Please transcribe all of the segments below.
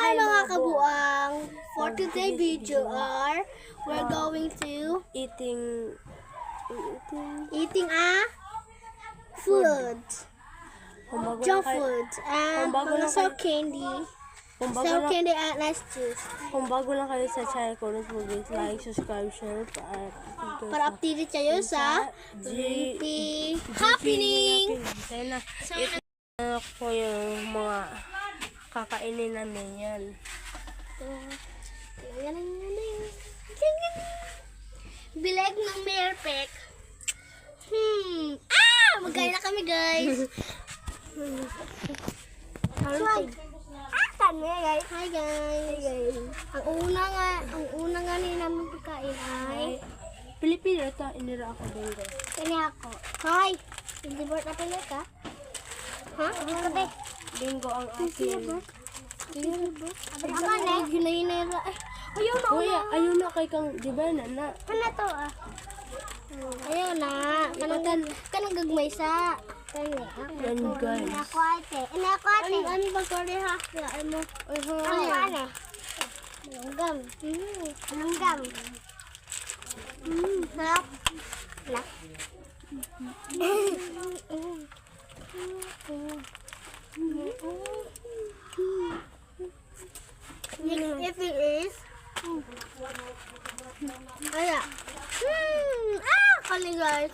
Hi mga kabuang! For today video we're going to eating eating food, Humbago junk lang kayo. food, and Humbago mga lang sour kayo. candy. Humbago Sour lang, candy and nice juice. kung bago lang kayo sa channel ko, don't forget to like, subscribe, share, Para updated kayo sa GP happening! Tayo na. Ito na ko yung mga kakainin namin yan. Bilag ng merpek. Magkain na kami, guys. Guys. Hi, guys. Ang una nga ni namin pagkain ay Pilipino ito, inira ako din guys. kani ako. Hi. Hindi ba na pala ka? Ha? Kape. Bingo ang akin. Ako na. Ginay-nera. Ayaw na. Kuya, ayun na kay kang, di ba na? Ano to Ayaw na. Kanang gagmay sa. Yan guys. Inakwate. Ano ba kore ha? Ano? Ano? Langgam. Langgam. Sarap. Sarap. If it is Ayan. Kali guys.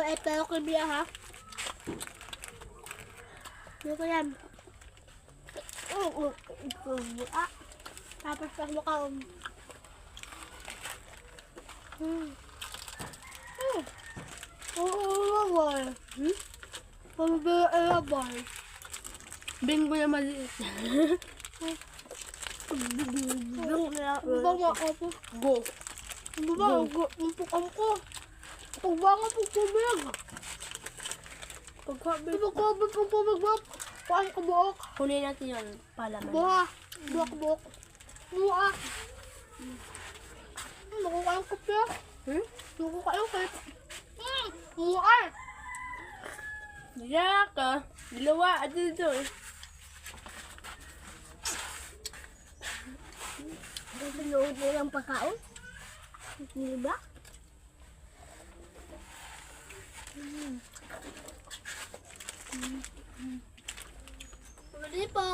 Ito ko biya ha. Dito ko yan. Tapos pas mo ka. Bingo na maliit. Go. Kunin natin yung palaman. Buha. Nakukayang kapya. Nakukayang kapya. Buha. Diyan ka. Dalawa. At dito eh. Panood mo lang pagkaon? Hindi ba? Pwede po.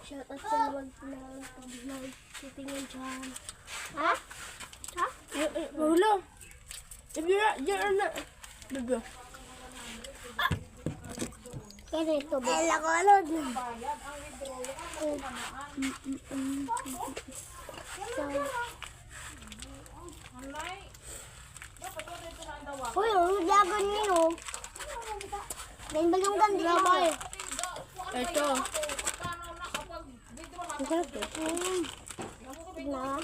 Shout out sa luwag na pag-vlog. Titingnan dyan. Ha? Ha? Wala. Diyan na. Bebe. Kaya ito ba? Kaya ko alod. Uy, ang dagan nyo. Ganyan ba yung ganda nyo? Ito. Masarap eh. Na?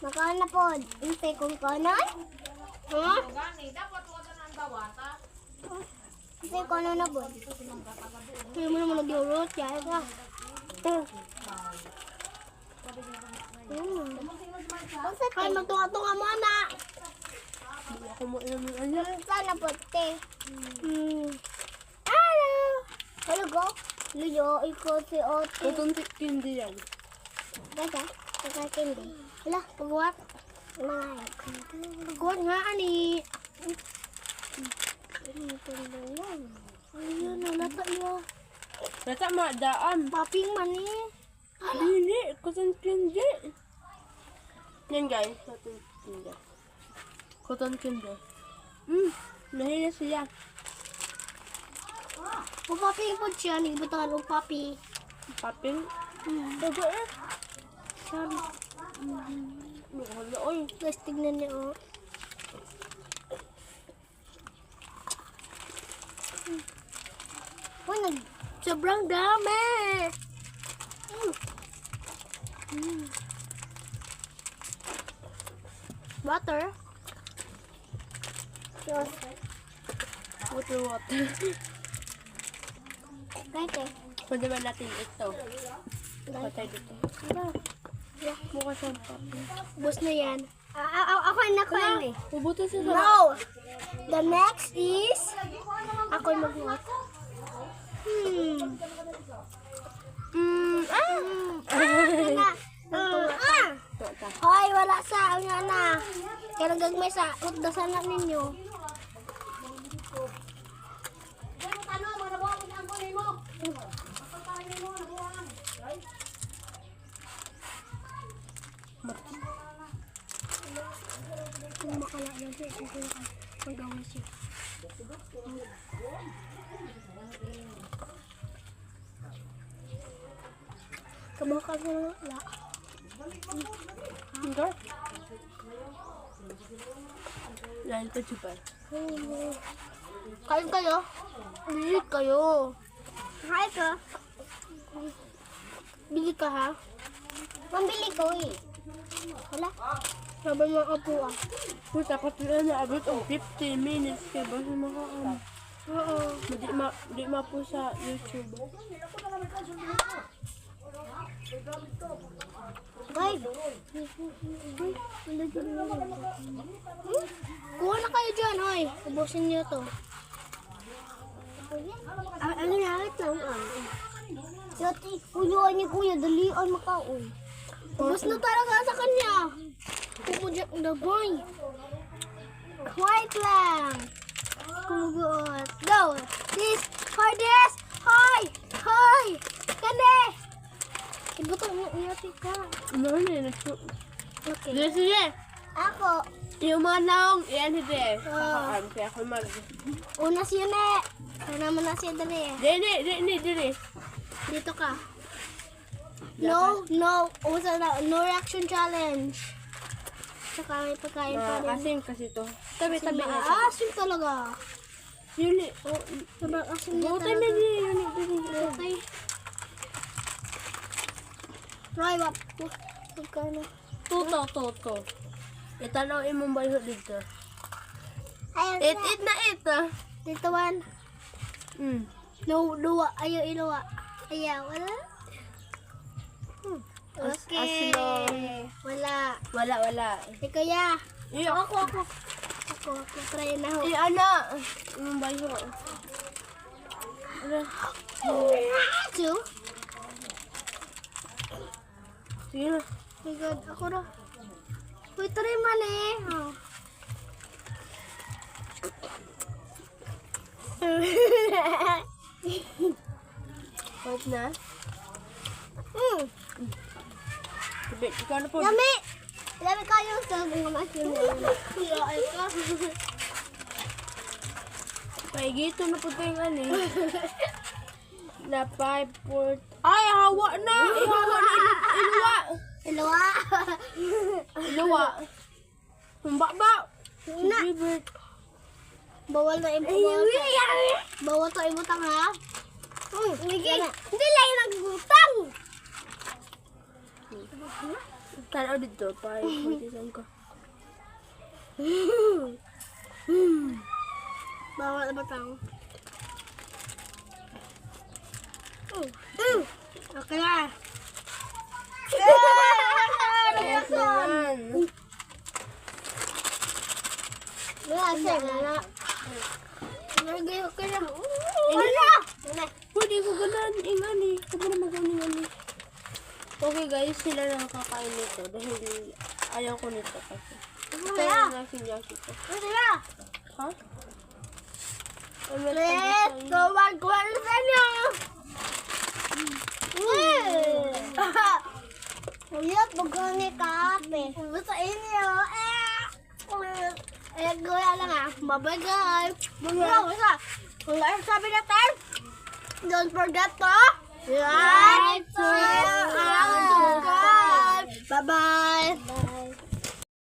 Makaan na po. Inte kung kanan? Ha? Inte kanan na po. Hindi mo naman nag-urot. Kaya ka. Ay, magtunga-tunga mo na. Hindi ako mo inom yung ano. Sana po, te. Hello. Hello, go. Luyo, ikaw si Ote. Itong hindi yan. Gata, pagkakindi. Hala, pagwat. Pagwat nga, ani. Ayun, nalata iyo. Nasa madaan. Paping man eh. Hindi. Cotton candy. Yan guys. Cotton candy. Cotton candy. Nahina siya. Kung paping po siya, nagbutangan ng papi. Paping. Bago eh. Sabi. Wala oy. Guys, tignan niyo, oh. Sobrang dami. Water? Yes. Water. Kahit eh. Pwede ba natin ito? Patay dito. Mukha siyang papi. Bus na yan. Ako na ko yan eh. Pubuto siya sa... No! The next is... Ako yung magbuhat. Hoy, wala sa nga na. Kaya nagagmay sa utdasan na ninyo. Kung makala lang siya, mag-away siya. Kamakal mo lang. Wala. Hindi. Lain pa siya ba? Kain kayo? Bili kayo. Kain ka? Bili ka ha? Pambili ko eh. Wala. Sabi mo ako ah. Puta, kapila na abot ang 15 minutes kaya ba siya makaam? Oo. Di ma po sa YouTube. Guys. Kuha na kayo dyan, oy. Ubusin niyo to. Ano nakit lang, Yati, kuyuan niyo kuya, dalian makaon. Ubus na talaga sa kanya. Pupudyak na boy. White lang. Kumugot. Go. This, for this. Hoy! Hoy! Kane! Ibuto mo, Yati ka. Ano na yun? Okay. Sige. Ako. Yung mga naong, yan hindi. Kakaam, kaya ako mag... Una si Yune. Kaya naman na siya dali eh. Dili. Dito ka. No. Usa na. No reaction challenge. Saka may pagkain pa rin. Asim kasi to. Tabi na. Asim talaga. Yun Sobrang asim niya Butay talaga. na yun. Butay. Roy, wap. Pagkano? Toto. Itanaw imong bayo dito. Ayan It na ito. Dito one. No, luwa. Ayaw iluwa. Ayaw. Wala? Okay. Wala. Ikaw ya. Ako. Try na ho. Imong bayo. Two. Sige na. My God, ako na. Uy, try man eh. Oh. Wait na. Sabi, ikaw na po. Lami kayo sa mga masin. Ay ka. Paigito na po tayong ano eh. Na 5, 4... Ay, hawa na! Ihawa na! Iluwa. Iluwa! Ba? Na. Bawal na ibutang. Bawal to ibutang ha. Hindi lang yung nagbutang. Tanaw dito, pag-puntisan ko. Bawal ibutang. Okay na. Yes naman. Wala. Nagay ko na. Pwede ko ganan ingani. Huwag mo na mag-ingani. Okay guys, sila lang kakain nito dahil ayaw ko nito kasi. Kaya na sinyaki ko. Ha? Let's go mag-kuhan sa inyo. Ulit, mag-kuhan kape. Sa inyo. Gaya lang ah. Bye-bye guys. Kung sabi natin, don't forget to like, share, and subscribe. Bye-bye.